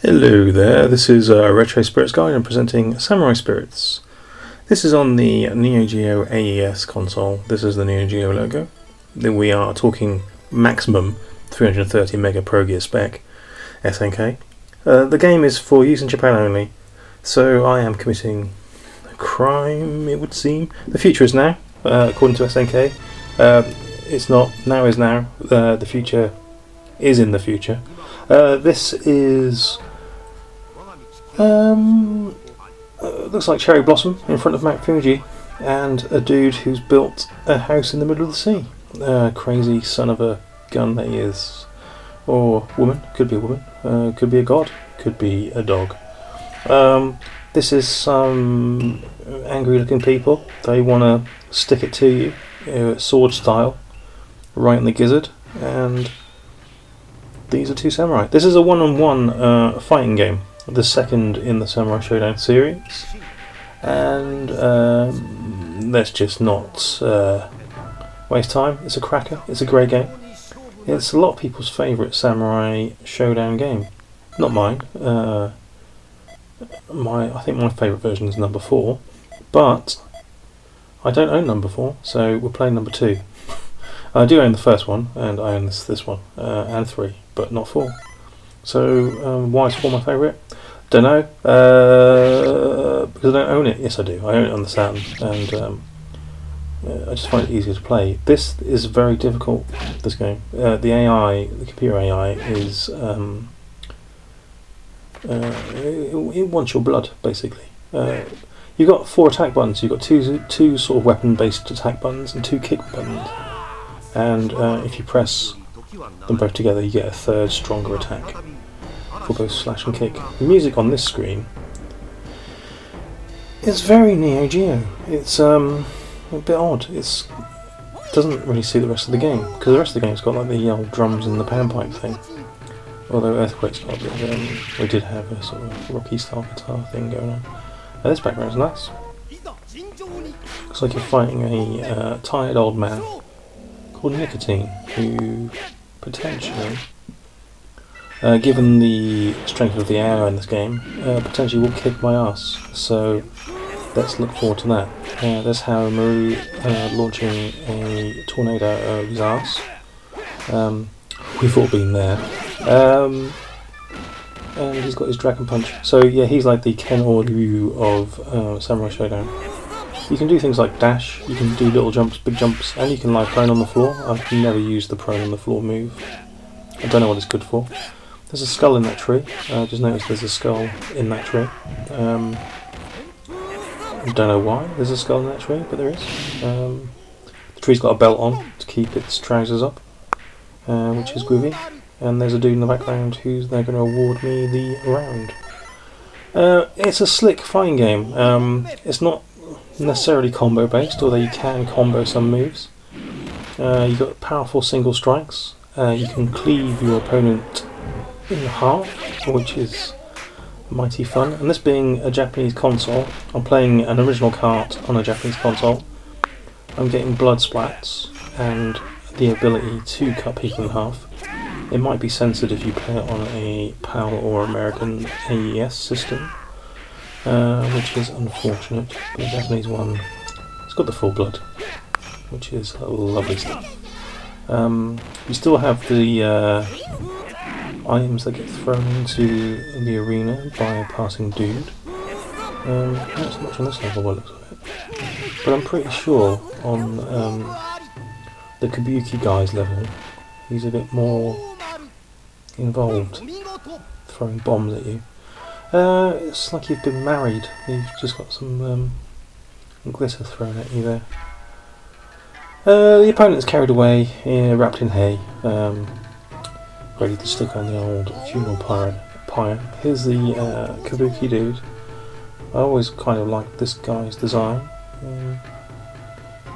Hello there, this is Retro Spirits Guide and presenting Samurai Spirits. This is on the NEO GEO AES console. This is the NEO GEO logo. Then we are talking maximum 330 mega Pro Gear spec SNK. The game is for use in Japan only, so I am committing a crime, it would seem. The future is now, according to SNK. It's not, now is now, the future is in the future. This is looks like cherry blossom in front of Mount Fuji and a dude who's built a house in the middle of the sea. Crazy son of a gun that he is. Or woman, could be a woman, could be a god, could be a dog. This is some angry looking people. They want to stick it to you, sword style, right in the gizzard, and these are two samurai. This is a one-on-one fighting game, the second in the Samurai Showdown series, and let's just not waste time. It's a cracker, it's a great game. It's a lot of people's favourite Samurai Showdown game. Not mine. I think my favourite version is number 4, but I don't own number 4, so we're playing number 2. I do own the first one, and I own this one, and 3, but not 4. So why is 4 my favourite? Don't know, because I don't own it. Yes I do, I own it on the Saturn, and I just find it easier to play. This is very difficult, this game. The AI, the computer AI is, it wants your blood, basically. You've got 4 attack buttons. You've got two sort of weapon based attack buttons and 2 kick buttons, and if you press them both together you get a third stronger attack for both slash and kick. The music on this screen is very Neo Geo. It's a bit odd. It doesn't really suit the rest of the game, because the rest of the game's got like the old drums and the panpipe thing. Although Earthquake's got a bit of, we did have a sort of rocky style guitar thing going on. This background's nice. Looks like you're fighting a tired old man called Nicotine, who potentially, given the strength of the arrow in this game, potentially will kick my ass. So let's look forward to that. There's Maru launching a tornado out of his ass. We've all been there. And he's got his Dragon Punch. So yeah, he's like the Ken or Ryu of Samurai Showdown. You can do things like dash, you can do little jumps, big jumps, and you can lie prone on the floor. I've never used the prone on the floor move. I don't know what it's good for. There's a skull in that tree. I just noticed there's a skull in that tree. I don't know why there's a skull in that tree, but there is. The tree's got a belt on to keep its trousers up, which is groovy. And there's a dude in the background who's they're going to award me the round. It's a slick fighting game. It's not necessarily combo based, although you can combo some moves. You've got powerful single strikes. You can cleave your opponent in half, which is mighty fun. And this being a Japanese console, I'm playing an original cart on a Japanese console. I'm getting blood splats and the ability to cut people in half. It might be censored if you play it on a PAL or American AES system, which is unfortunate. But the Japanese one, it's got the full blood, which is lovely stuff. You still have the items that get thrown into the arena by a passing dude. Not so much on this level by the looks of it. But I'm pretty sure on the Kabuki guy's level, he's a bit more involved, throwing bombs at you. It's like you've been married. You've just got some glitter thrown at you there. The opponent's carried away, wrapped in hay, ready to stick on the old funeral pyre. Here's the Kabuki dude. I always kind of liked this guy's design.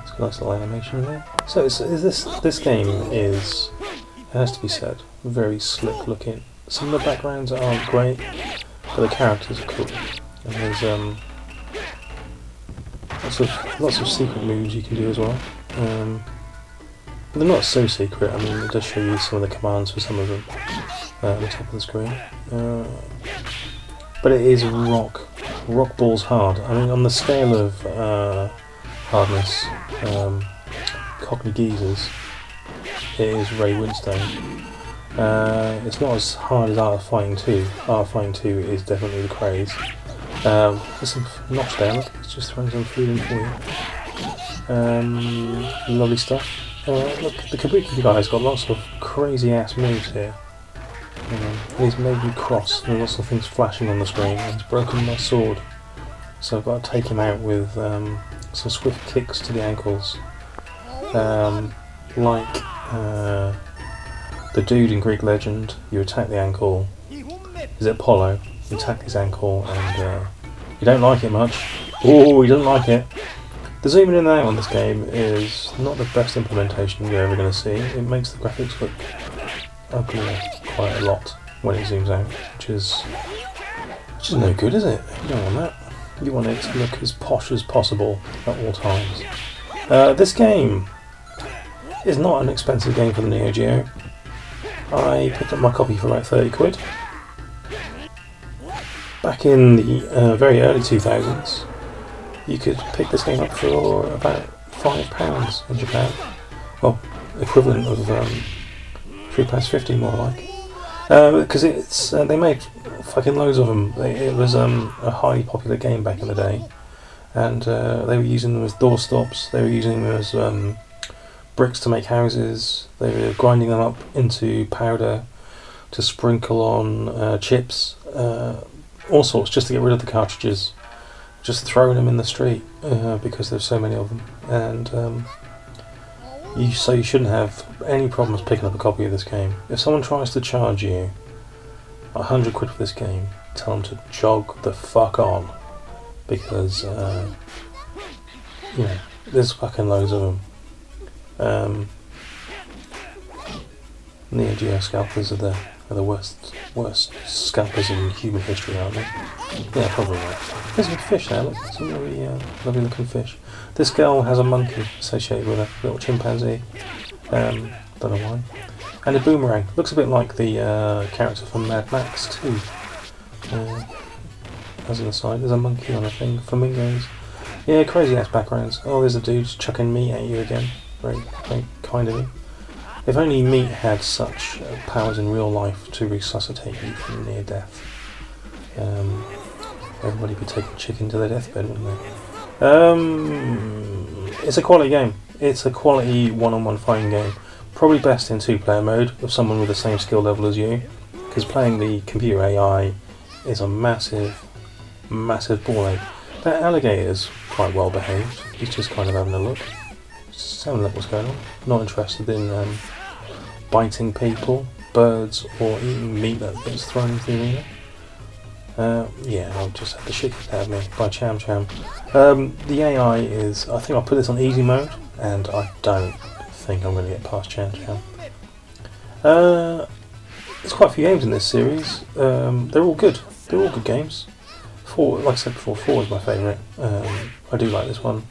It's got a nice little animation in there. So this game is, it has to be said, very slick looking. Some of the backgrounds aren't great, but the characters are cool. And there's lots of secret moves you can do as well. They're not so secret. I mean, it does show you some of the commands for some of them. at the top of the screen. But it is rock balls hard. I mean, on the scale of hardness, Cockney Geezers, it is Ray Winstone. It's not as hard as Art of Fighting 2. Art of Fighting 2 is definitely the craze. There's some notch there, look, it's just throwing some food in for you. Lovely stuff. Look, the Kabuki guy's got lots of crazy ass moves here. He's made me cross, and lots of things flashing on the screen, and he's broken my sword. So I've got to take him out with some swift kicks to the ankles. Like the dude in Greek legend, you attack the ankle. Is it Apollo? You attack his ankle, and you don't like it much. Oh, you don't like it. The zooming in and out on this game is not the best implementation you're ever going to see. It makes the graphics look uglier quite a lot when it zooms out, which is no good, is it? You don't want that. You want it to look as posh as possible at all times. This game is not an expensive game for the Neo Geo. I picked up my copy for about 30 quid. Back in the very early 2000s, you could pick this game up for about £5 in Japan. Well, equivalent of £3.50 more like. Because it's they made fucking loads of them. It was a highly popular game back in the day, and they were using them as doorstops. They were using them as bricks to make houses. They were grinding them up into powder to sprinkle on chips, all sorts, just to get rid of the cartridges. Just throwing them in the street because there's so many of them, and you shouldn't have any problems picking up a copy of this game. If someone tries to charge you 100 quid for this game, tell them to jog the fuck on, because there's fucking loads of them. Neo Geo scalpers are the worst scalpers in human history, aren't they? Yeah, probably right. There's a fish there, look, some really lovely looking fish. This girl has a monkey associated with her, little chimpanzee. Don't know why. And a boomerang. Looks a bit like the character from Mad Max 2. As an aside, there's a monkey on a thing, flamingos. Yeah, crazy ass backgrounds. Oh, there's a dude chucking meat at you again. Very, very kind of him. If only meat had such powers in real life to resuscitate you from near death, everybody would be taking chicken to their deathbed, wouldn't they? It's a quality game. It's a quality one-on-one fighting game. Probably best in two-player mode with someone with the same skill level as you, because playing the computer AI is a massive, massive ball ache. That alligator's quite well behaved. He's just kind of having a look. Just having a look what's going on. Not interested in biting people, birds, or eating meat that gets thrown into the arena. Yeah, I'll just have the shit kicked out of me by Cham Cham. The AI is, I think I'll put this on easy mode, and I don't think I'm going to get past Cham Cham. There's quite a few games in this series. They're all good. They're all good games. 4, like I said before, 4 is my favourite. I do like this one.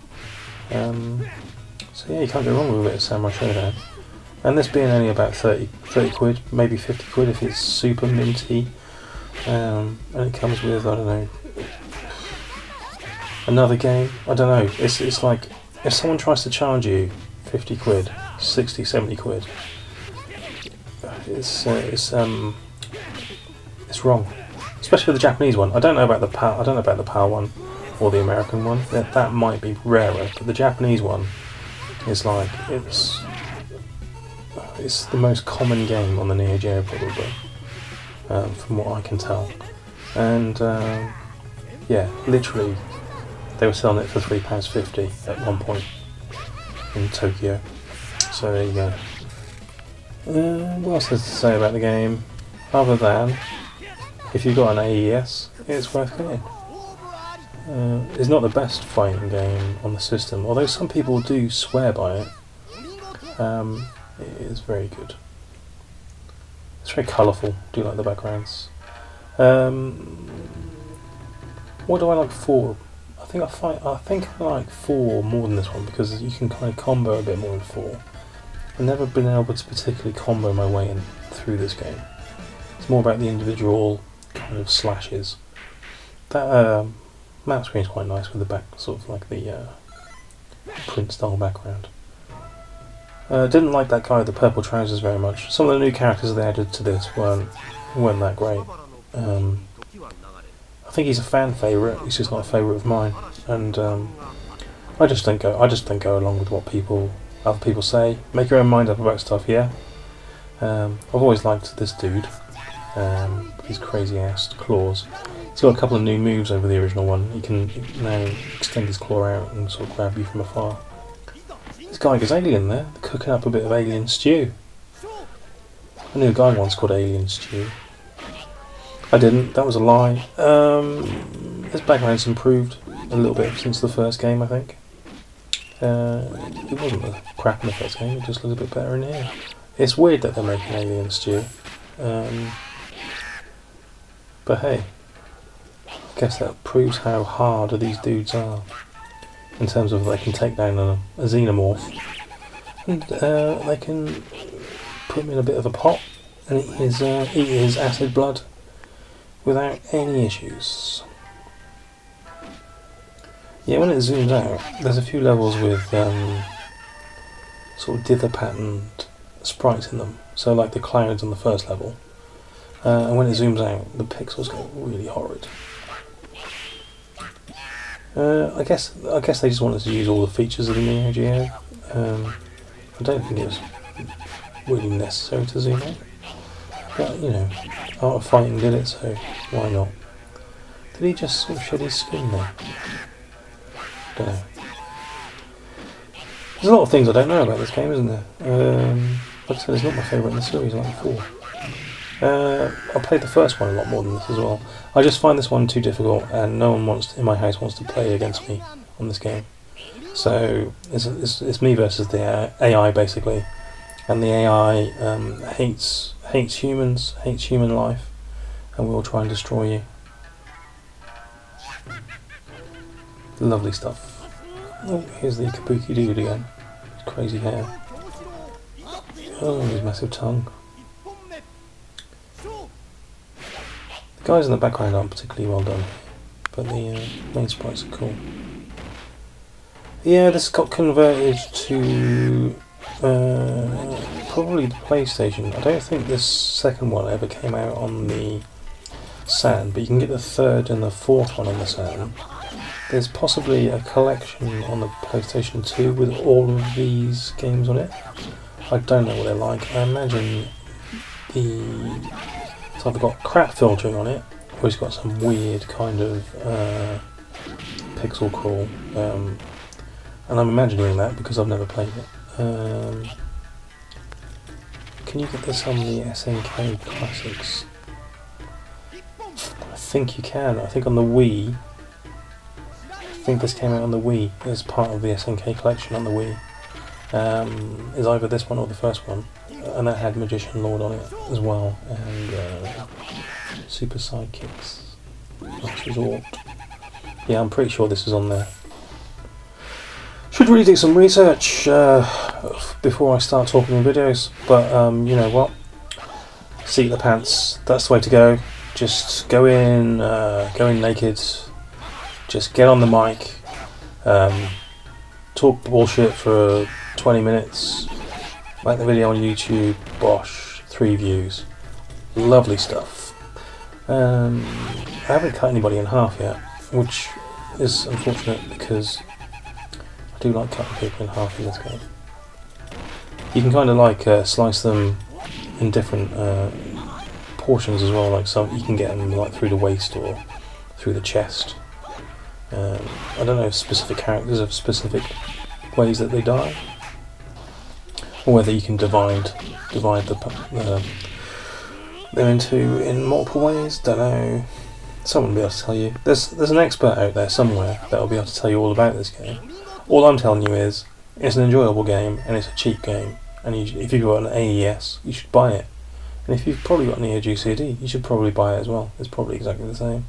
So yeah, you can't go wrong with a bit of Samurai Showdown. And this being only about 30 quid, maybe 50 quid if it's super minty. And it comes with, I don't know, another game. I don't know. It's like, if someone tries to charge you 50 quid, 60, 70 quid, it's wrong. Especially for the Japanese one. I don't know about the PAL one or the American one. That might be rarer, but the Japanese one is like, it's the most common game on the Neo Geo probably, from what I can tell. And yeah, literally, they were selling it for £3.50 at one point in Tokyo. So there you go. What else is to say about the game? Other than, if you've got an AES, it's worth getting. It's not the best fighting game on the system, although some people do swear by it. It is very good. It's very colourful. Do you like the backgrounds? What do I like 4? I think I like 4 more than this one because you can kind of combo a bit more in 4. I've never been able to particularly combo my way in through this game. It's more about the individual kind of slashes. That map screen is quite nice with the back, sort of like the print style background. Didn't like that guy with the purple trousers very much. Some of the new characters they added to this weren't that great. I think he's a fan favourite. He's just not a favourite of mine, and I just don't go along with what other people say. Make your own mind up about stuff. Yeah. I've always liked this dude. His crazy ass claws. He's got a couple of new moves over the original one. He can now extend his claw out and sort of grab you from afar. This guy goes alien there, cooking up a bit of alien stew. I knew a guy once called Alien Stew. I didn't, that was a lie. His background's improved a little bit since the first game, I think. It wasn't a crap in the first game, it just looked a bit better in here. It's weird that they're making Alien Stew. But hey, I guess that proves how hard these dudes are. In terms of they can take down a xenomorph. And they can put him in a bit of a pot and eat his acid blood without any issues. Yeah, when it zooms out, there's a few levels with sort of dither patterned sprites in them. So like the clouds on the first level. And when it zooms out, the pixels go really horrid. I guess they just wanted to use all the features of the NEO GEO. I don't think it was really necessary to zoom out. But, you know, Art of Fighting did it, so why not? Did he just sort of shed his skin there? Don't know. There's a lot of things I don't know about this game, isn't there? Like I said, it's not my favourite in the series, like before. I played the first one a lot more than this as well. I just find this one too difficult, and no one in my house wants to play against me on this game. So it's me versus the AI basically, and the AI hates humans, hates human life, and will try and destroy you. Lovely stuff. Oh, here's the kabuki dude again. His crazy hair. Oh, his massive tongue. The guys in the background aren't particularly well done, but the main sprites are cool. Yeah, this got converted to probably the PlayStation. I don't think this second one ever came out on the Saturn, but you can get the third and the fourth one on the Saturn. There's possibly a collection on the PlayStation 2 with all of these games on it. I don't know what they're like. I imagine it's either got crap filtering on it, or it's got some weird kind of pixel crawl. And I'm imagining that because I've never played it. Can you get this on the SNK Classics? I think you can. I think on the Wii. I think this came out on the Wii as part of the SNK collection on the Wii. Is either this one or the first one. And that had Magician Lord on it as well, and Super Sidekicks, Last Resort. Yeah, I'm pretty sure this is on there. Should really do some research before I start talking in videos, but you know what? Seat the pants, that's the way to go. Just go in naked, just get on the mic, talk bullshit for 20 minutes, make the video on YouTube, bosh, 3 views. Lovely stuff. I haven't cut anybody in half yet, which is unfortunate because I do like cutting people in half in this game. You can kind of like slice them in different portions as well, like some you can get them like through the waist or through the chest. I don't know if specific characters have specific ways that they die, or whether you can divide them in multiple ways. Don't know. Someone will be able to tell you. There's an expert out there somewhere that will be able to tell you all about this game. All I'm telling you is it's an enjoyable game and it's a cheap game. And if you've got an AES, you should buy it. And if you've probably got an NEO GEO CD, you should probably buy it as well. It's probably exactly the same.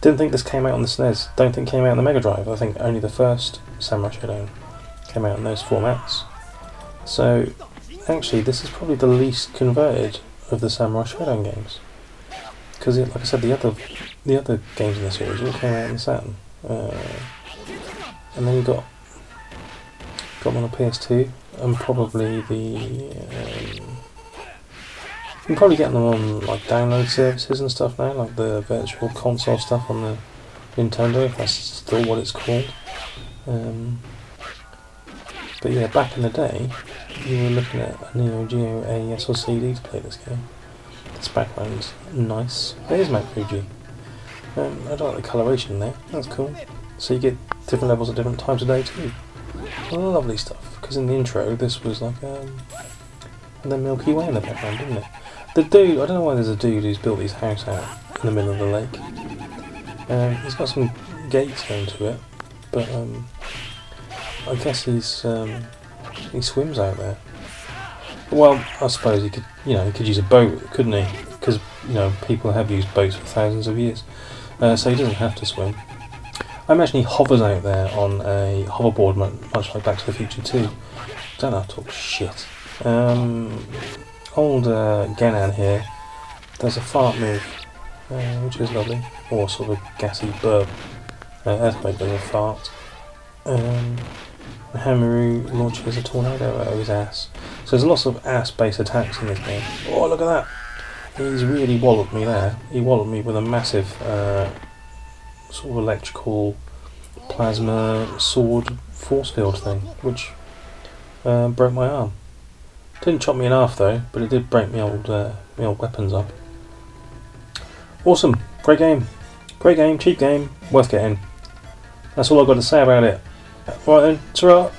Didn't think this came out on the SNES. Don't think it came out on the Mega Drive. I think only the first Samurai Showdown came out in those formats. So actually, this is probably the least converted of the Samurai Showdown games. Because, like I said, the other games in the series all came out on the Saturn. And then you got one on PS2, and probably you can probably get them on like download services and stuff now, like the virtual console stuff on the Nintendo, if that's still what it's called. But yeah, back in the day, you were looking at a NEO GEO AES or CD to play this game. This background's nice. It is Mount Fuji. I don't like the coloration there. That's cool. So you get different levels at different times of day too. Lovely stuff. Because in the intro, this was like the Milky Way in the background, didn't it? The dude, I don't know why there's a dude who's built his house out in the middle of the lake. He's got some gates going to it, but I guess he swims out there. Well, I suppose he could use a boat, couldn't he? Because people have used boats for thousands of years, so he doesn't have to swim. I imagine he hovers out there on a hoverboard, much like Back to the Future 2. Don't know how to talk shit. Old Genan here does a fart move, which is lovely, or sort of a gassy burp. Earthquake does a fart. Hamaru launches a tornado out of his ass. So there's lots of ass-based attacks in this game. Oh, look at that! He's really walloped me there. He walloped me with a massive sort of electrical plasma sword force field thing, which broke my arm. Didn't chop me in half though, but it did break my old weapons up. Awesome, great game, cheap game, worth getting. That's all I've got to say about it. Right then, ta-ra!